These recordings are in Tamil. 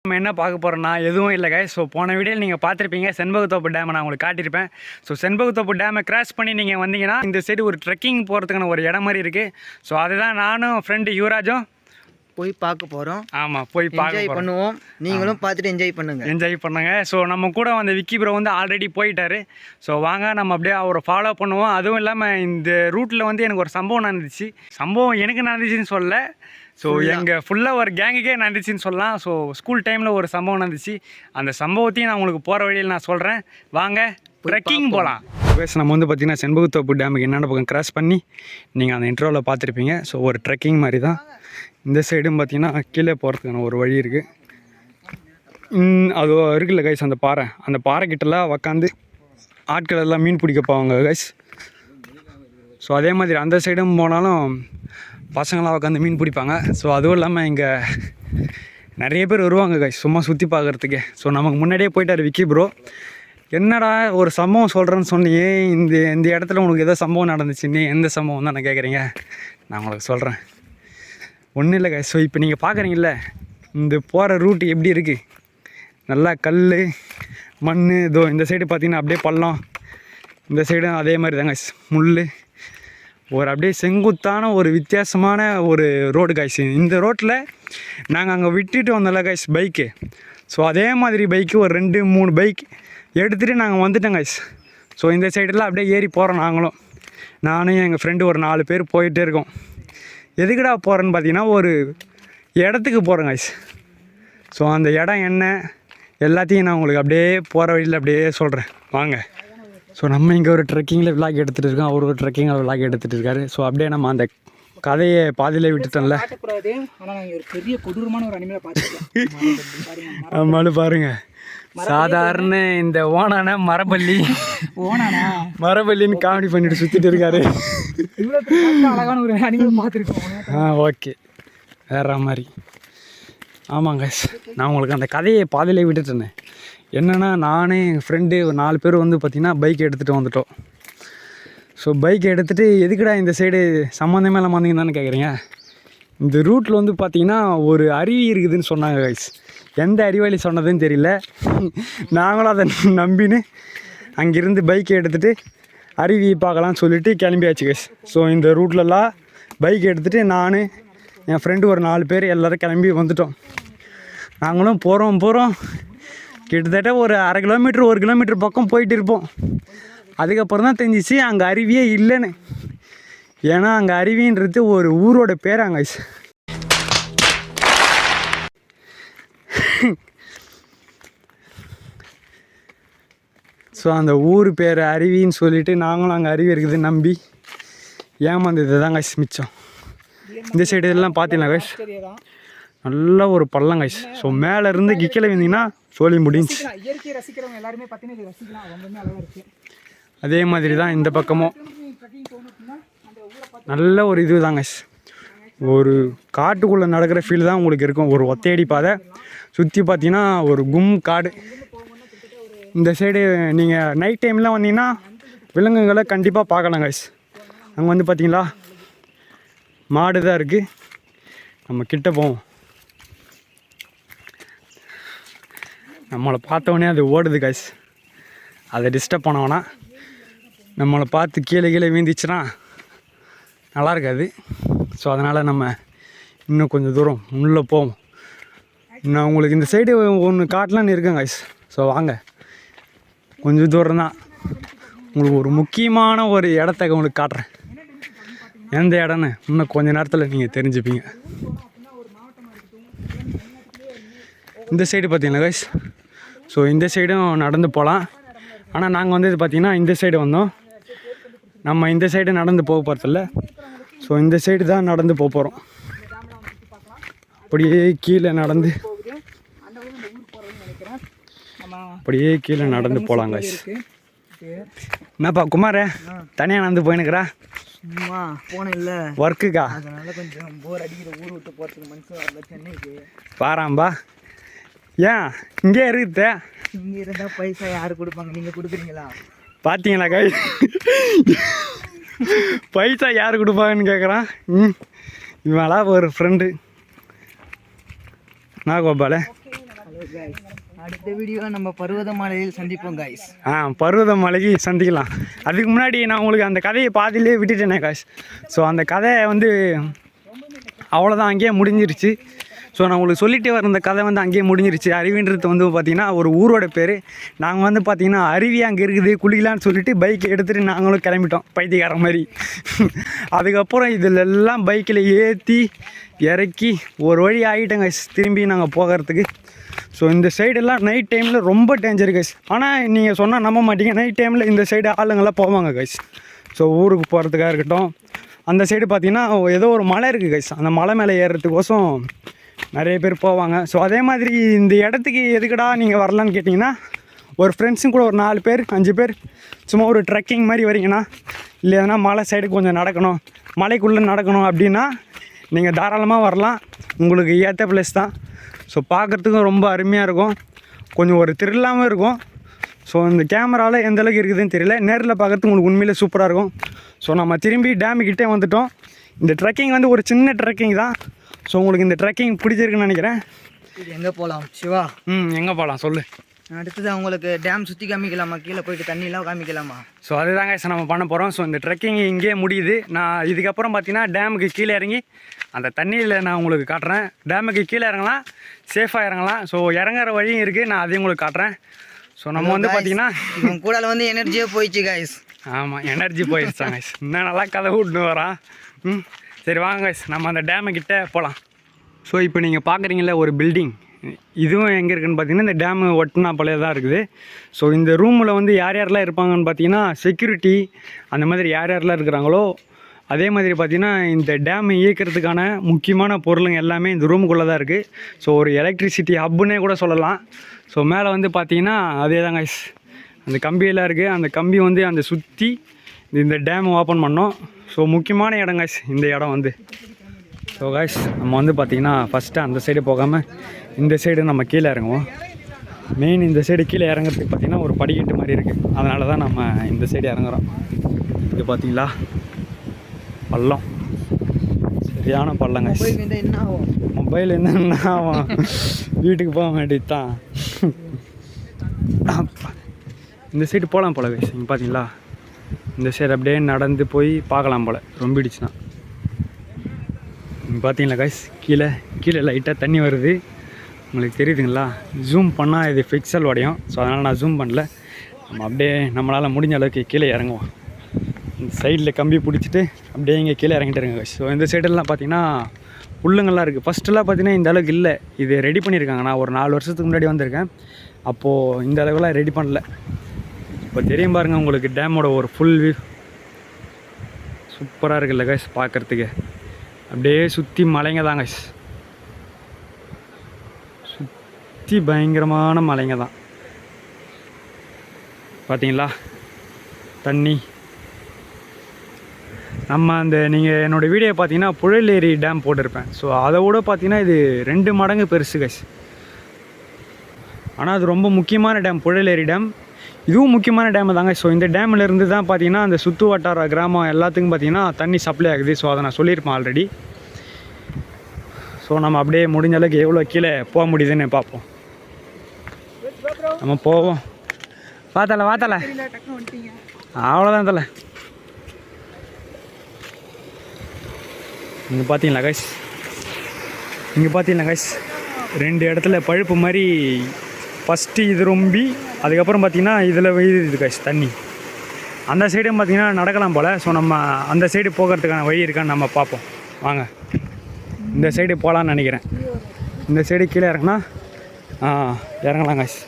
நம்ம என்ன பார்க்க போகிறோம்னா எதுவும் இல்லை கைஸ். ஸோ போன வீடியோவில் நீங்கள் பார்த்துருப்பீங்க செண்பகத்தோப்பு டேமை நான் உங்களுக்கு காட்டியிருப்பேன். ஸோ செண்பகத்தோப்பு டேமை கிராஸ் பண்ணி நீங்கள் வந்தீங்கன்னா இந்த சைடு ஒரு ட்ரெக்கிங் போகிறதுக்கான ஒரு இடம் மாதிரி இருக்குது. ஸோ அதுதான் நானும் ஃப்ரெண்டு யுவராஜும் போய் பார்க்க போகிறோம். ஆமாம், போய் என்ஜாய் பண்ணுவோம். நீங்களும் பார்த்துட்டு என்ஜாய் பண்ணுங்க. ஸோ நம்ம கூட வந்து விக்கி ப்ரோ வந்து ஆல்ரெடி போயிட்டாரு. ஸோ வாங்க நம்ம அப்படியே அவரை ஃபாலோ பண்ணுவோம். அதுவும் இல்லாமல் இந்த ரூட்டில் வந்து எனக்கு ஒரு சம்பவம் நடந்துச்சு. எனக்கு நடந்துச்சுன்னு சொல்ல, ஸோ எங்கள் ஃபுல்லாக ஒரு கேங்குக்கே நடந்துச்சுன்னு சொல்லலாம். ஸோ ஸ்கூல் டைமில் ஒரு சம்பவம் நடந்துச்சு. அந்த சம்பவத்தையும் நான் உங்களுக்கு போகிற வழியில் நான் சொல்கிறேன். வாங்க ட்ரெக்கிங் போகலாம். நம்ம வந்து பார்த்திங்கன்னா செண்பகத்தோப்பு டேமுக்கு என்னென்ன பக்கம் கிராஸ் பண்ணி நீங்கள் அந்த இன்ட்ரோவில் பார்த்துருப்பீங்க. ஸோ ஒரு ட்ரெக்கிங் மாதிரி தான். இந்த சைடும் பார்த்திங்கன்னா கீழே போகிறதுக்கான ஒரு வழி இருக்குது. அது இருக்குல்ல கைஸ், அந்த பாறை கிட்டலாம் உக்காந்து ஆட்கள் எல்லாம் மீன் பிடிக்க போவாங்க கைஸ். ஸோ அதே மாதிரி அந்த சைடும் போனாலும் பசங்களாம் உட்காந்து மீன் பிடிப்பாங்க. ஸோ அதுவும் இல்லாமல் இங்கே நிறைய பேர் வருவாங்க கைஸ் சும்மா சுற்றி பார்க்குறதுக்கே. ஸோ நமக்கு முன்னாடியே போயிட்டார் விக்கி ப்ரோ. என்னடா ஒரு சம்பவம் சொல்கிறேன்னு சொன்னியே, இந்த இடத்துல உனக்கு ஏதோ சம்பவம் நடந்துச்சு, நீ எந்த சம்பவம் தான் நான் கேட்குறீங்க? நான் உங்களுக்கு சொல்கிறேன். ஒன்றும் இல்லை கைஸ். ஸோ இப்போ நீங்கள் பார்க்குறீங்கள இந்த போகிற ரூட்டு எப்படி இருக்குது, நல்லா கல் மண். இதோ இந்த சைடு பார்த்திங்கன்னா அப்படியே பள்ளம், இந்த சைடும் அதே மாதிரி தாங்க முள். ஒரு அப்படியே செங்குத்தான ஒரு வித்தியாசமான ஒரு ரோடு காய்ஸ். இந்த ரோட்டில் நாங்கள் அங்கே விட்டுட்டு வந்தோம்ல காய்ஸ் பைக்கு. ஸோ அதே மாதிரி பைக்கு ஒரு 2-3 பைக் எடுத்துகிட்டு நாங்கள் வந்துட்டோம் காய்ஸ். ஸோ இந்த சைடெல்லாம் அப்படியே ஏறி போகிறோம். நானும் எங்கள் ஃப்ரெண்டு ஒரு 4 பேர் போயிட்டே இருக்கோம். எதுக்குடா போகிறேன்னு பார்த்தீங்கன்னா ஒரு இடத்துக்கு போகிறேன் காய்ஸ். ஸோ அந்த இடம் என்ன எல்லாத்தையும் நான் உங்களுக்கு அப்படியே போகிற வழியில் அப்படியே சொல்கிறேன் வாங்க. ஸோ நம்ம இங்கே ஒரு ட்ரெக்கிங்கில் விளாக் எடுத்துகிட்டு இருக்கோம், அவர் ஒரு ட்ரெக்கிங்கில் விளாக் எடுத்துகிட்டு இருக்காரு. ஸோ அப்படியே நம்ம அந்த கதையை பாதியிலே விட்டுட்டோம்ல. மழு பாருங்க, சாதாரண இந்த ஓனான மரபள்ளின்னு காமெடி பண்ணிட்டு சுற்றிட்டு இருக்காரு. அழகான ஒரு அனிமல் பார்த்துருக்கோம். ஓகே, வேற மாதிரி. ஆமாங்க, நான் உங்களுக்கு அந்த கதையை பாதியிலே விட்டுட்டேனே. என்னென்னா நானே எங்கள் ஃப்ரெண்டு ஒரு 4 பேர் வந்து பார்த்திங்கன்னா பைக் எடுத்துகிட்டு வந்துட்டோம். ஸோ பைக் எடுத்துகிட்டு எதுக்குடா இந்த சைடு சம்மந்தமே இல்லாமல் வந்தீங்கன்னு கேட்குறீங்க. இந்த ரூட்டில் வந்து பார்த்திங்கன்னா ஒரு அருவி இருக்குதுன்னு சொன்னாங்க கைஸ். எந்த அறிவாளி சொன்னதுன்னு தெரியல. நாங்களும் அதை நம்பின்னு அங்கேருந்து பைக்கை எடுத்துகிட்டு அருவி பார்க்கலான்னு சொல்லிவிட்டு கிளம்பியாச்சு கைஸ். ஸோ இந்த ரூட்லலாம் பைக் எடுத்துகிட்டு நான் என் ஃப்ரெண்டு ஒரு 4 பேர் எல்லோரும் கிளம்பி வந்துட்டோம். நாங்களும் போகிறோம் கிட்டத்தட்ட ஒரு 1/2 கிலோமீட்டர் 1 கிலோமீட்டர் பக்கம் போயிட்டு இருப்போம். அதுக்கப்புறம் தான் தெரிஞ்சிச்சு அங்கே அருவியே இல்லைன்னு. ஏன்னா அங்கே அருவின்றது ஒரு ஊரோட பேராங்க கைஸ். ஸோ அந்த ஊர் பேர் அருவின்னு சொல்லிவிட்டு நாங்களும் அங்கே அருவி இருக்குதுன்னு நம்பி ஏமாந்தது தான் கைஸ் மிச்சம். இந்த சைடு இதெல்லாம் பார்த்தீங்கன்னா கைஸ் நல்ல ஒரு பள்ளம் கைஸ். ஸோ மேலேருந்து கீழே வந்தீங்கன்னா சொல்லி முடிஞ்சு. அதே மாதிரி தான் இந்த பக்கமும் நல்ல ஒரு இது தான் கைஸ். ஒரு காட்டுக்குள்ளே நடக்கிற ஃபீல் தான் உங்களுக்கு இருக்கும். ஒரு ஒத்தையடி பாதை சுற்றி பார்த்தீங்கன்னா ஒரு காடு. இந்த சைடு நீங்கள் நைட் டைம்லாம் வந்தீங்கன்னா விலங்குகளை கண்டிப்பாக பார்க்கலாம் கைஸ். அங்கே வந்து பார்த்தீங்களா மாடு தான் இருக்குது. நம்ம கிட்ட போவோம். நம்மளை பார்த்தோன்னே அது ஓடுது கைஸ். அதை டிஸ்டர்ப் பண்ணோன்னா நம்மளை பார்த்து கீழே வீழ்ந்துச்சுன்னா நல்லா இருக்காது. ஸோ அதனால் நம்ம இன்னும் கொஞ்சம் தூரம் உள்ளே போவோம். நான் உங்களுக்கு இந்த சைடு ஒன்று காட்டலான்னு இருக்கேன் கைஸ். ஸோ வாங்க, கொஞ்சம் தூரம் தான். உங்களுக்கு ஒரு முக்கியமான ஒரு இடத்த உங்களுக்கு காட்டுறேன். எந்த இடம்னு இன்னும் கொஞ்சம் நேரத்தில் நீங்கள் தெரிஞ்சுப்பீங்க. இந்த சைடு பார்த்தீங்களா கைஸ். ஸோ இந்த சைடும் நடந்து போகலாம். ஆனால் நாங்கள் வந்து பார்த்திங்கன்னா இந்த சைடு வந்தோம். நம்ம இந்த சைடு நடந்து போக போகிறதில்ல. ஸோ இந்த சைடு தான் நடந்து போக போகிறோம். அப்படியே கீழே நடந்து போகலாம் கைஸ். என்னப்பா குமார தனியாக நடந்து போயினுக்கிறா? சும்மா போனேன் இல்லை ஒர்க்குக்கா, அதனால கொஞ்சம் போர் அடிக்கிற. ஊர் விட்டு போகிறதுக்கு மனுஷன் வரல சென்னைக்கு. பாராம்பா, ஏன் இங்கே இருக்குது? இங்கே இருந்தால் பைசா யார் கொடுப்பாங்க? நீங்கள் கொடுக்குறீங்களா? பார்த்தீங்களா கை பைசா யார் கொடுப்பாங்கன்னு கேட்குறான். இவெல்லாம் ஒரு ஃப்ரெண்டு நான் கோபால ஹலோ கைஸ், அடுத்த வீடியோ நம்ம பருவதமலையில் சந்திப்போம் கைஸ். பருவதமலைக்கு சந்திக்கலாம். அதுக்கு முன்னாடி நான் உங்களுக்கு அந்த கதையை பாதியிலே விட்டுட்டேனே காய்ஸ். ஸோ அந்த கதை வந்து அவ்வளோதான், அங்கேயே முடிஞ்சிருச்சு. ஸோ நான் உங்களுக்கு சொல்லிகிட்டே வர இந்த கதை வந்து அங்கேயே முடிஞ்சிருச்சு. அருவின்றது வந்து பார்த்திங்கன்னா ஒரு ஊரோட பேர். நாங்கள் வந்து பார்த்திங்கன்னா அருவி அங்கே இருக்குது குளிக்கலான்னு சொல்லிட்டு பைக்கை எடுத்துகிட்டு நாங்களும் கிளம்பிட்டோம் பைத்தியக்கார மாதிரி. அதுக்கப்புறம் இதில் எல்லாம் பைக்கில் ஏற்றி இறக்கி ஒரு வழி ஆகிட்டோங்க திரும்பி நாங்கள் போகிறதுக்கு. ஸோ இந்த சைடெல்லாம் நைட் டைமில் ரொம்ப டேஞ்சர் கைஸ். ஆனால் நீங்கள் சொன்னால் நம்ப மாட்டீங்க, நைட் டைமில் இந்த சைடு ஆளுங்கள்லாம் போவாங்க கைஸ். ஸோ ஊருக்கு போகிறதுக்காக இருக்கட்டும், அந்த சைடு பார்த்திங்கன்னா ஏதோ ஒரு மலை இருக்குது கைஸ், அந்த மலை மேலே ஏறுறதுக்கோசம் நிறைய பேர் போவாங்க. ஸோ அதே மாதிரி இந்த இடத்துக்கு எதுக்கடா நீங்கள் வரலான்னு கேட்டிங்கன்னா, ஒரு ஃப்ரெண்ட்ஸும் கூட ஒரு 4 பேர் 5 பேர் சும்மா ஒரு ட்ரெக்கிங் மாதிரி வரீங்கன்னா, இல்லை எதனா மலை சைடு கொஞ்சம் நடக்கணும், மலைக்குள்ளே நடக்கணும் அப்படின்னா நீங்கள் தாராளமாக வரலாம். உங்களுக்கு ஏற்ற பிளேஸ் தான். ஸோ பார்க்குறதுக்கும் ரொம்ப அருமையாக இருக்கும், கொஞ்சம் ஒரு த்ரில்லாகவும் இருக்கும். ஸோ இந்த கேமராவில் எந்த அளவுக்கு இருக்குதுன்னு தெரியல, நேரில் பார்க்குறதுக்கு உங்களுக்கு உண்மையிலே சூப்பராக இருக்கும். ஸோ நம்ம திரும்பி டேமுக்கிட்டே வந்துவிட்டோம். இந்த ட்ரெக்கிங் வந்து ஒரு சின்ன ட்ரெக்கிங் தான். ஸோ உங்களுக்கு இந்த ட்ரெக்கிங் பிடிச்சிருக்குன்னு நினைக்கிறேன். இது எங்கே போகலாம் சிவா? எங்கே போகலாம் சொல்லு. அடுத்தது அவங்களுக்கு டேம் சுற்றி காமிக்கலாமா, கீழே போயிட்டு தண்ணிலாம் காமிக்கலாமா? ஸோ அதுதாங்க சார் நம்ம பண்ண போகிறோம். ஸோ இந்த ட்ரெக்கிங் இங்கேயே முடியுது. நான் இதுக்கப்புறம் பார்த்தீங்கன்னா டேமுக்கு கீழே இறங்கி அந்த தண்ணியில் நான் உங்களுக்கு காட்டுறேன். டேமுக்கு கீழே இறங்கலாம், சேஃபாக இறங்கலாம். ஸோ இறங்குற வழியும் இருக்குது, நான் அதையும் உங்களுக்கு காட்டுறேன். ஸோ நம்ம வந்து பார்த்தீங்கன்னா இவன் கூட வந்து எனர்ஜியே போயிடுச்சு கைஸ். ஆமாம், எனர்ஜி போயிடுச்சாங்க கைஸ். இன்னும் நல்லா கதை விட்டுன்னு வரான். சரி வாங்க கைஸ், நம்ம அந்த டேமுக்கிட்ட போகலாம். ஸோ இப்போ நீங்கள் பார்க்குறீங்களே ஒரு பில்டிங், இதுவும் எங்கே இருக்குதுன்னு பார்த்தீங்கன்னா இந்த டேமு ஒட்டினாப்பலே தான் இருக்குது. ஸோ இந்த ரூமில் வந்து யார் யாரெல்லாம் இருப்பாங்கன்னு பார்த்தீங்கன்னா செக்யூரிட்டி அந்த மாதிரி யார் யாரெல்லாம் இருக்கிறாங்களோ, அதே மாதிரி பார்த்திங்கன்னா இந்த டேமை இயக்கிறதுக்கான முக்கியமான பொருளுங்க எல்லாமே இந்த ரூமுக்குள்ளே தான் இருக்குது. ஸோ ஒரு எலக்ட்ரிசிட்டி ஹப்புன்னே கூட சொல்லலாம். ஸோ மேலே வந்து பார்த்திங்கன்னா அதே தான் கைஸ், அந்த கம்பியெல்லாம் இருக்குது. அந்த கம்பி வந்து அந்த சுற்றி இந்த டேம் ஓப்பன் பண்ணோம். ஸோ முக்கியமான இடம் கைஸ் இந்த இடம் வந்து. ஸோ கைஸ் நம்ம வந்து பார்த்திங்கன்னா ஃபஸ்ட்டு அந்த சைடு போகாமல் இந்த சைடு நம்ம கீழே இறங்குவோம். மெயின் இந்த சைடு கீழே இறங்குறதுக்கு பார்த்திங்கன்னா ஒரு படிக்கட்டு மாதிரி இருக்குது, அதனால தான் நம்ம இந்த சைடு இறங்குறோம். இது பார்த்திங்களா பள்ளம், சரியான பள்ளங்க. என்ன ஆகும்? மொபைல் என்ன ஆகும், வீட்டுக்கு போக வேண்டியது தான். இந்த சைடு போகலாம் போல கைஸ். இங்கே பார்த்தீங்களா இந்த சைடு அப்படியே நடந்து போய் பார்க்கலாம் போல் ரொம்பிடுச்சுன்னா. இங்கே பார்த்தீங்களா கைஸ், கீழே கீழே லைட்டாக தண்ணி வருது, உங்களுக்கு தெரியுதுங்களா? ஜூம் பண்ணால் இது பிக்சல் உடையும். ஸோ அதனால் நான் ஜூம் பண்ணல. நம்ம அப்படியே நம்மளால் முடிஞ்ச அளவுக்கு கீழே இறங்குவோம். இந்த சைடில் கம்பி பிடிச்சிட்டு அப்படியே இங்கே கீழே இறங்கிட்டு இருங்க கைஸ். ஸோ இந்த சைடெல்லாம் பார்த்தீங்கன்னா புல்லுங்கள்லாம் இருக்குது. ஃபஸ்ட்டெல்லாம் பார்த்தீங்கன்னா இந்த அளவுக்கு இல்லை, இது ரெடி பண்ணியிருக்காங்க. நான் ஒரு 4 வருஷத்துக்கு முன்னாடி வந்திருக்கேன், அப்போது இந்த அளவுக்குலாம் ரெடி பண்ணல. இப்போ தெரியும் பாருங்கள் உங்களுக்கு டேமோட ஒரு ஃபுல் வியூ சூப்பராக இருக்குல்ல கைஸ் பார்க்குறதுக்கு. அப்படியே சுற்றி மலைங்க தான் கைஸ், சுற்றி பயங்கரமான மலைங்க தான். பார்த்தீங்களா தண்ணி. நம்ம அந்த நீங்கள் என்னோடய வீடியோ பார்த்தீங்கன்னா புழலேரி டேம் போட்டிருப்பேன். ஸோ அதை விட பார்த்தீங்கன்னா இது 2 மடங்கு பெருசு கைஸ். ஆனால் அது ரொம்ப முக்கியமான டேம் புழலேரி டேம். இதுவும் முக்கியமான டேமு தாங்க. ஸோ இந்த டேமில் இருந்து தான் பார்த்தீங்கன்னா அந்த சுற்று வட்டார கிராமம் எல்லாத்துக்கும் பார்த்தீங்கன்னா தண்ணி சப்ளை ஆகுது. ஸோ அதை நான் சொல்லியிருப்பேன் ஆல்ரெடி. ஸோ நம்ம அப்படியே முடிஞ்ச அளவுக்கு எவ்வளோ கீழே போக முடியுதுன்னு பார்ப்போம். நம்ம போவோம். வாத்தலை அவ்வளோதான் தலை. இங்கே பார்த்தீங்களா கைஸ், 2 இடத்துல பழுப்பு மாதிரி ஃபஸ்ட்டு இது ரொம்பி அதுக்கப்புறம் பார்த்திங்கன்னா இதில் வெய்யுது கைஸ் தண்ணி. அந்த சைடும் பார்த்திங்கன்னா நடக்கலாம் போல். ஸோ நம்ம அந்த சைடு போகிறதுக்கான வழி இருக்கான்னு நம்ம பார்ப்போம் வாங்க. இந்த சைடு போகலான்னு நினைக்கிறேன். இந்த சைடு கீழே இறங்கினா இறங்கலாம் கைஸ்.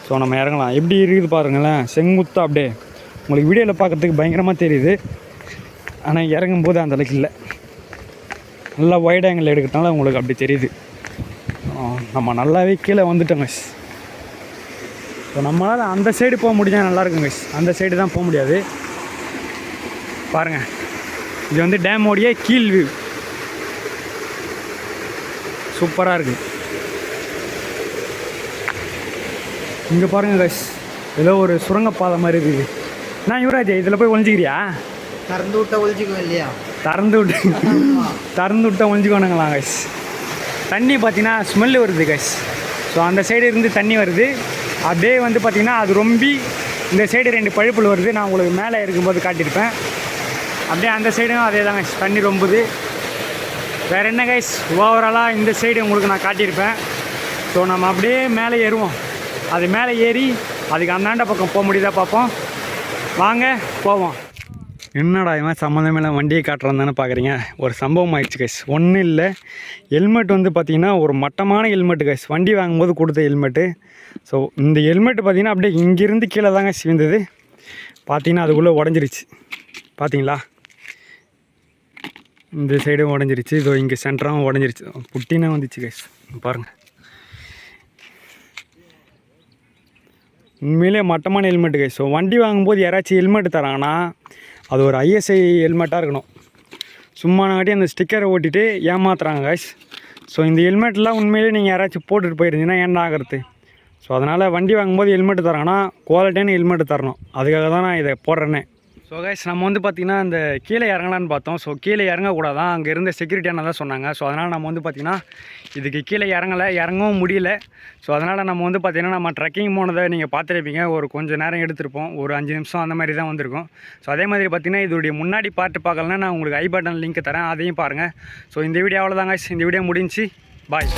ஸோ நம்ம இறங்கலாம். எப்படி இருக்குது பாருங்களேன், செங்குத்தாக அப்படியே உங்களுக்கு வீடியோவில் பார்க்குறதுக்கு பயங்கரமாக தெரியுது. ஆனால் இறங்கும்போது அந்தளவுக்கு இல்லை, நல்லா ஒயிட் ஆங்கிள் எடுக்கிறதுனால உங்களுக்கு அப்படி தெரியுது. நம்ம நல்லாவே கீழே வந்துட்டோம் கைஸ். ஸோ நம்மளால் அந்த சைடு போக முடிஞ்சால் நல்லாயிருக்கும் கைஸ். அந்த சைடு தான் போக முடியாது. பாருங்கள், இது வந்து டேமோடைய கீழ் வியூ சூப்பராக இருக்குது. இங்கே பாருங்கள் கைஸ், ஏதோ ஒரு சுரங்கப்பாதை மாதிரி இருக்குது. நான் யுவராஜ் இதில் போய் ஒழிஞ்சிக்கிறியா? திறந்து விட்டா ஒழிச்சிக்கும் இல்லையா? திறந்து விட்டா ஒழிஞ்சிக்கோணுங்களா கைஸ். தண்ணி பார்த்தீங்கன்னா ஸ்மெல்லு வருது கைஸ். ஸோ ஸோ அந்த சைடு இருந்து தண்ணி வருது. அப்படியே வந்து பார்த்திங்கன்னா அது ரொம்பி இந்த சைடு 2 பழுப்புல வருது. நான் உங்களுக்கு மேலே இருக்கும்போது காட்டியிருப்பேன். அப்படியே அந்த சைடும் அதே தாங்க தண்ணி ரொம்புது. வேறு என்ன கைஸ், ஓவராலாக இந்த சைடு உங்களுக்கு நான் காட்டியிருப்பேன். ஸோ நம்ம அப்படியே மேலே ஏறுவோம். அது மேலே ஏறி அதுக்கு அந்தாண்ட பக்கம் போக முடியுதா பார்ப்போம். வாங்க போவோம். என்னடா இவன் சம்மந்தமே இல்லை வண்டியை காட்டுறான் தானே பார்க்குறீங்க. ஒரு சம்பவம் ஆயிடுச்சு கைஸ். ஒன்றும் இல்லை, ஹெல்மெட் வந்து பார்த்திங்கன்னா ஒரு மட்டமான ஹெல்மெட்டு கைஸ். வண்டி வாங்கும்போது கொடுத்த ஹெல்மெட்டு. ஸோ இந்த ஹெல்மெட்டு பார்த்திங்கன்னா அப்படியே இங்கேருந்து கீழே தாங்க சிவந்தது. பார்த்திங்கன்னா அதுக்குள்ளே உடஞ்சிருச்சு. பார்த்தீங்களா, இந்த சைடும் உடஞ்சிருச்சு. இதோ இங்கே சென்டராகவும் உடஞ்சிருச்சு. புட்டினா வந்துச்சு கைஸ் பாருங்கள். உண்மையிலே மட்டமான ஹெல்மெட்டு கைஸ். ஸோ வண்டி வாங்கும்போது யாராச்சும் ஹெல்மெட்டு தராங்கன்னா அது ஒரு ஐஎஸ்ஐ ஹெல்மெட்டாக இருக்கணும். சும்மானாட்டி அந்த ஸ்டிக்கரை ஓட்டிட்டு ஏமாத்துறாங்க கைஸ். ஸோ இந்த ஹெல்மெட்லாம் உண்மையிலே நீங்கள் யாராச்சும் போட்டுட்டு போயிருந்தீங்கன்னா என்ன ஆகிறது. ஸோ அதனால் வண்டி வாங்கும்போது ஹெல்மெட்டு தராங்கன்னா குவாலிட்டியான ஹெல்மெட்டு தரணும். அதுக்காக தான் நான் இதை போடுறேன்னே. ஸோ கைஸ் நம்ம வந்து பார்த்திங்கன்னா இந்த கீழே இறங்கலான்னு பார்த்தோம். ஸோ கீழே இறங்கக்கூடாதான், அங்கே இருந்த செக்யூரிட்டியான தான் சொன்னாங்க. ஸோ அதனால் நம்ம வந்து பார்த்திங்கன்னா இதுக்கு கீழே இறங்கவும் முடியல. ஸோ அதனால் நம்ம வந்து பார்த்திங்கன்னா நம்ம ட்ரெக்கிங் போனதை நீங்கள் பார்த்துருப்பீங்க. ஒரு கொஞ்சம் நேரம் எடுத்திருப்போம், ஒரு 5 நிமிஷம் அந்த மாதிரி தான் வந்திருக்கும். ஸோ அதே மாதிரி பார்த்திங்கன்னா இதோடைய முன்னாடி பார்த்து பார்க்கலன்னா நான் உங்களுக்கு ஐ பட்டன் லிங்க் தரேன், அதையும் பாருங்கள். ஸோ இந்த வீடியோ அவ்வளோதாங்க. இந்த வீடியோ முடிஞ்சு பாய்.